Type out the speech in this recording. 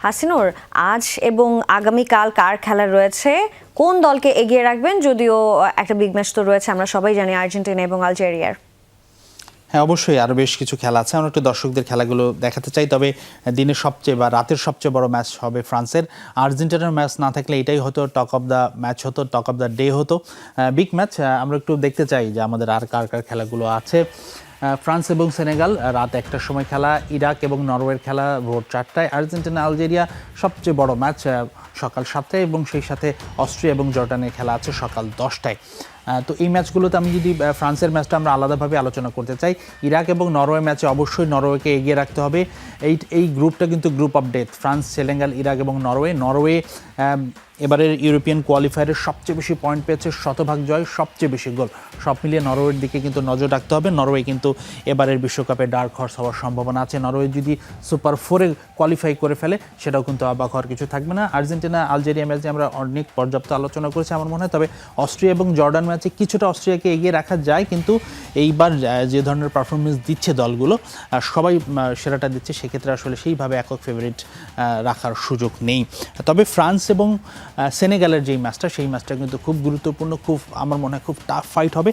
হাসিনুর, আজ এবং আগামীকাল কার খেলা রয়েছে, কোন দলকে এগিয়ে রাখবেন? যদিও একটা বিগ ম্যাচ তো রয়েছে, আমরা সবাই জানি, আর্জেন্টিনা এবং আলজেরিয়ার। হ্যাঁ, অবশ্যই আরও বেশ কিছু খেলা আছে। আমরা একটু দর্শকদের খেলাগুলো দেখাতে চাই। তবে দিনের সবচেয়ে বা রাতের সবচেয়ে বড় ম্যাচ হবে ফ্রান্সের। আর্জেন্টিনার ম্যাচ না থাকলে এটাই হতো টক অফ দ্য ম্যাচ, হতো টক অফ দ্য ডে, হতো বিগ ম্যাচ। আমরা একটু দেখতে চাই যে আমাদের আর কার কার খেলাগুলো আছে। ফ্রান্স এবং সেনেগাল রাত 1টার সময় খেলা, ইরাক এবং নরওয়ের খেলা ভোর 4টায়, আর্জেন্টিনা আলজেরিয়া সবচেয়ে বড় ম্যাচ সকাল 7টায়, এবং সেই সাথে অস্ট্রিয়া এবং জর্ডানের খেলা আছে সকাল 10টায়। তো এই ম্যাচগুলোতে আমি যদি ফ্রান্সের ম্যাচটা আমরা আলাদাভাবে আলোচনা করতে চাই, ইরাক এবং নরওয়ে ম্যাচে অবশ্যই নরওয়েকে এগিয়ে রাখতে হবে। এই গ্রুপটা কিন্তু group of death. France, Senegal, Iraq এবং নরওয়ে এবারের ইউরোপিয়ান কোয়ালিফায়ারের সবচেয়ে বেশি পয়েন্ট পেয়েছে, শতভাগ জয়, সবচেয়ে বেশি গোল। সব মিলিয়ে নরওয়ের দিকে কিন্তু নজর রাখতে হবে। নরওয়ে কিন্তু এবারের বিশ্বকাপে ডার্ক হর্স হওয়ার সম্ভাবনা আছে। নরওয়ে যদি সুপার 4-এ কোয়ালিফাই করে ফেলে সেটাও কিন্তু অবাক হওয়ার কিছু থাকবে না। আর্জেন্টিনা আলজেরিয়া ম্যাচে আমরা অনেক পর্যাপ্ত আলোচনা করেছি আমার মনে হয়। তবে অস্ট্রিয়া এবং জর্ডান ম্যাচে কিছুটা অস্ট্রিয়াকে এগিয়ে রাখা যায়, কিন্তু এইবার যে ধরনের পারফরমেন্স দিচ্ছে দলগুলো, সবাই সেরাটা দিচ্ছে, সেক্ষেত্রে আসলে সেইভাবে একক ফেভারিট রাখার সুযোগ নেই। তবে ফ্রান্স এবং সেনেগালের যেই ম্যাচটা, সেই ম্যাচটা কিন্তু খুব গুরুত্বপূর্ণ, খুব আমার মনে হয় খুব টাফ ফাইট হবে।